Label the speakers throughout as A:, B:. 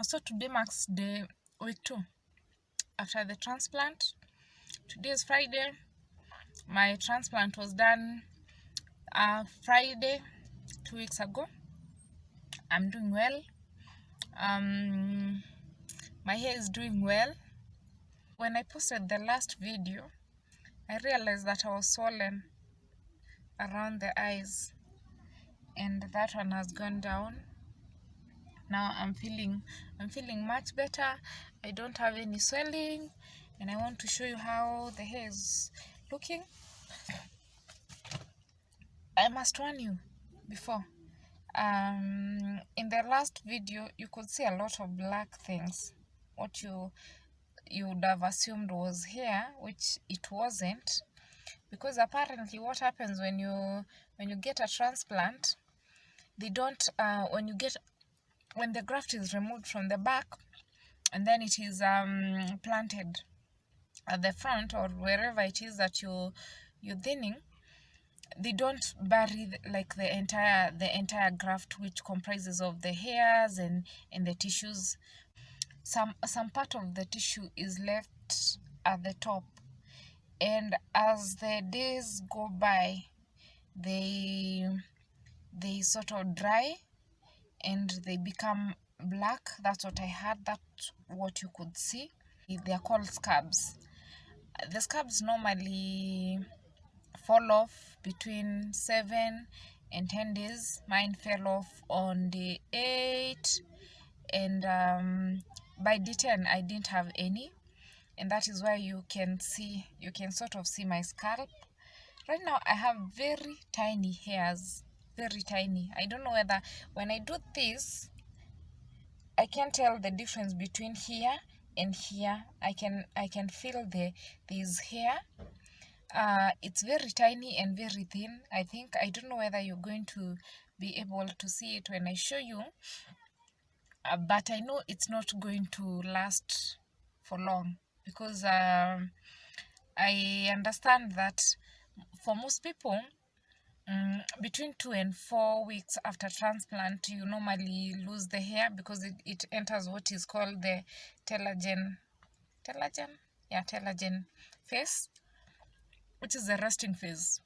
A: So today marks the week 2 after the transplant. Today is Friday. My transplant was done Friday 2 weeks ago. I'm doing well. My hair is doing well. When I posted the last video, I realized that I was swollen around the eyes, and that one has gone down. Now I'm feeling much better. I don't have any swelling, and I want to show you how the hair is looking. I must warn you before. In the last video, you could see a lot of black things. What you would have assumed was hair, which it wasn't, because apparently what happens when you get a transplant, they don't when the graft is removed from the back and then it is planted at the front or wherever it is that you're thinning, they don't bury like the entire graft, which comprises of the hairs and the tissues. Some part of the tissue is left at the top, and as the days go by, they sort of dry and they become black. That's what I had. That's what you could see. They are called scabs. The scabs normally fall off between 7 and 10 days. Mine fell off on day 8, and by day 10 I didn't have any, and that is why you can sort of see my scalp. Right now I have very tiny hairs, very tiny. I don't know whether when I do this, I can tell the difference between here and here. I can feel there's hair. It's very tiny and very thin. I don't know whether you're going to be able to see it when I show you, but I know it's not going to last for long, because I understand that for most people, between 2 and 4 weeks after transplant, you normally lose the hair, because it enters what is called the telogen phase, which is the resting phase,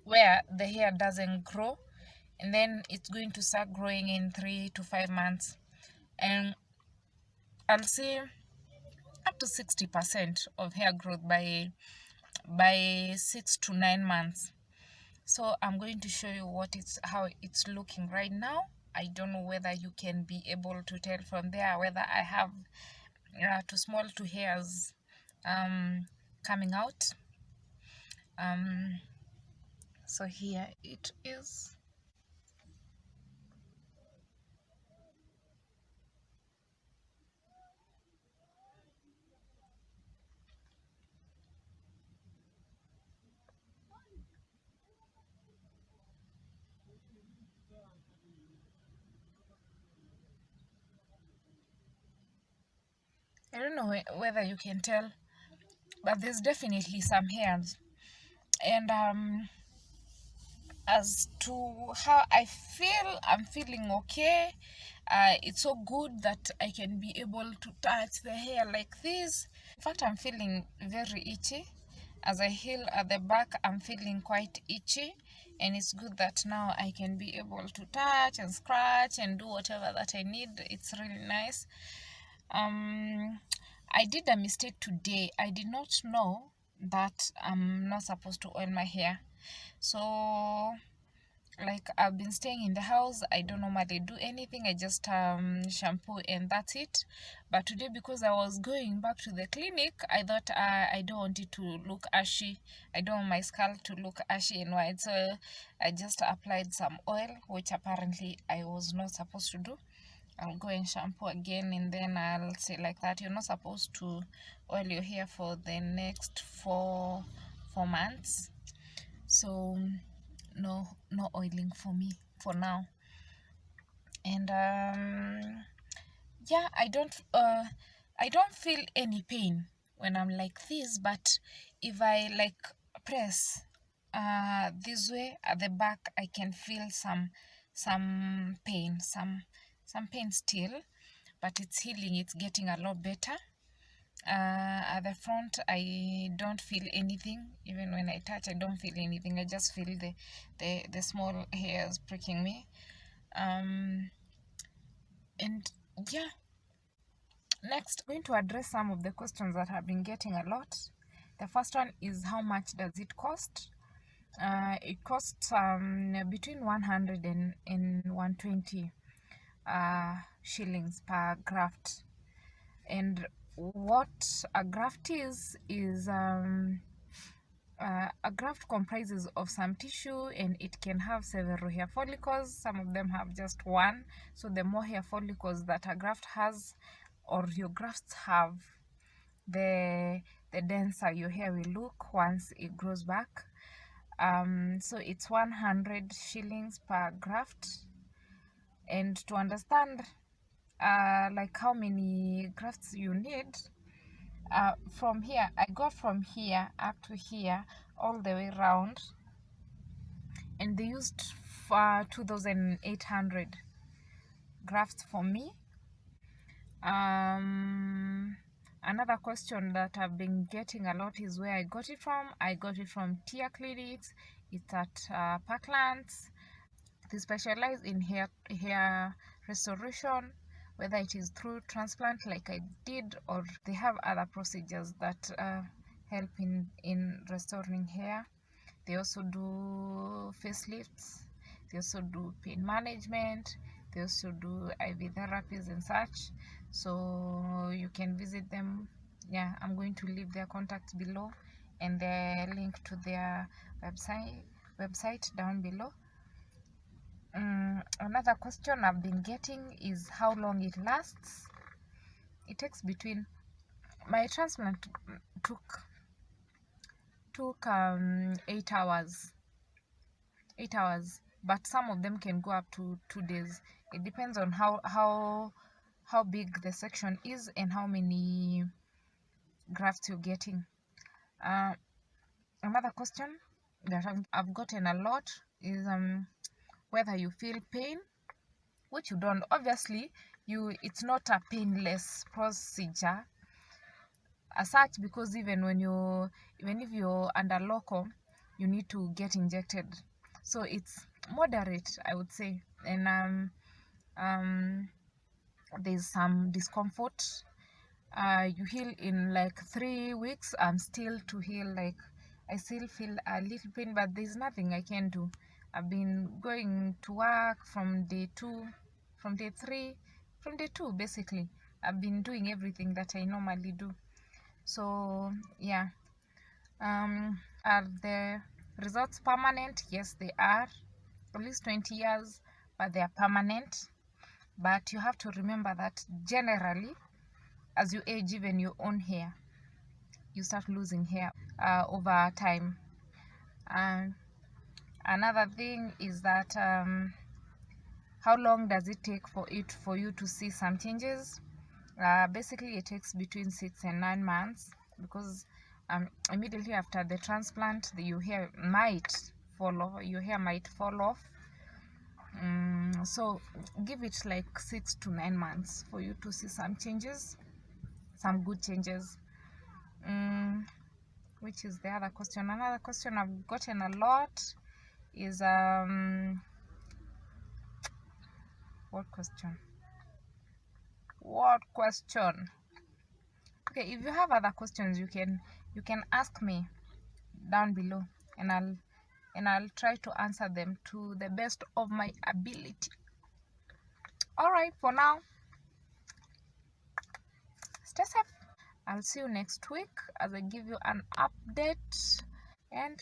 A: where the hair doesn't grow, and then it's going to start growing in 3 to 5 months, and I'll say up to 60% of hair growth by 6 to 9 months. So I'm going to show you how it's looking right now. I don't know whether you can be able to tell from there whether I have too small two hairs coming out. So here it is. I don't know whether you can tell, but there's definitely some hairs. And as to how I feel, I'm feeling okay. It's so good that I can be able to touch the hair like this. In fact, I'm feeling very itchy. As I heal at the back, I'm feeling quite itchy, and it's good that now I can be able to touch and scratch and do whatever that I need. It's really nice. I did a mistake today. I did not know that I'm not supposed to oil my hair. So, like, I've been staying in the house. I don't normally do anything. I just shampoo and that's it. But today, because I was going back to the clinic, I thought I don't want it to look ashy. I don't want my scalp to look ashy and white. So I just applied some oil, which apparently I was not supposed to do. I'll go and shampoo again, and then I'll say like that, you're not supposed to oil your hair for the next 4 months. So no oiling for me for now. And yeah, I don't feel any pain when I'm like this, but if I like press this way at the back, I can feel some pain, some pain still, but it's healing. It's getting a lot better. At the front, I don't feel anything. Even when I touch, I don't feel anything. I just feel the small hairs pricking me. And yeah, next, I'm going to address some of the questions that I've been getting a lot. The first one is, how much does it cost? It costs between 100 and 120 shillings per graft. And what a graft is a graft comprises of some tissue, and it can have several hair follicles. Some of them have just one. So the more hair follicles that a graft has, or your grafts have, the denser your hair will look once it grows back. So it's 100 shillings per graft. And to understand like how many grafts you need, from here, I got from here up to here all the way around, and they used 2,800 grafts for me. Another question that I've been getting a lot is where I got it from. I got it from Tia Clinics. It's at Parklands. They specialize in hair restoration, whether it is through transplant like I did, or they have other procedures that help in restoring hair. They also do facelifts. They also do pain management. They also do IV therapies and such. So you can visit them. Yeah, I'm going to leave their contacts below and the link to their website down below. Another question I've been getting is how long it lasts. It takes between, my transplant took 8 hours, but some of them can go up to 2 days. It depends on how big the section is and how many grafts you're getting. Another question that I've gotten a lot is whether you feel pain, which you don't. Obviously, it's not a painless procedure as such, because even if you're under local, you need to get injected. So it's moderate, I would say. And there's some discomfort. You heal in like 3 weeks. I'm still to heal. Like, I still feel a little pain, but there's nothing I can do. I've been going to work from day 2, from day 3, from day 2 basically. I've been doing everything that I normally do. So yeah. Are the results permanent? Yes, they are. At least 20 years, but they are permanent. But you have to remember that generally, as you age, even your own hair, you start losing hair over time. And another thing is that how long does it take for you to see some changes? Basically, it takes between 6 and 9 months, because immediately after the transplant, your hair might fall off. So give it like 6 to 9 months for you to see some changes, some good changes. Which is the other question? Another question I've gotten a lot is what question? Okay, if you have other questions, you can ask me down below, and I'll try to answer them to the best of my ability. All right, for now, stay safe. I'll see you next week as I give you an update, and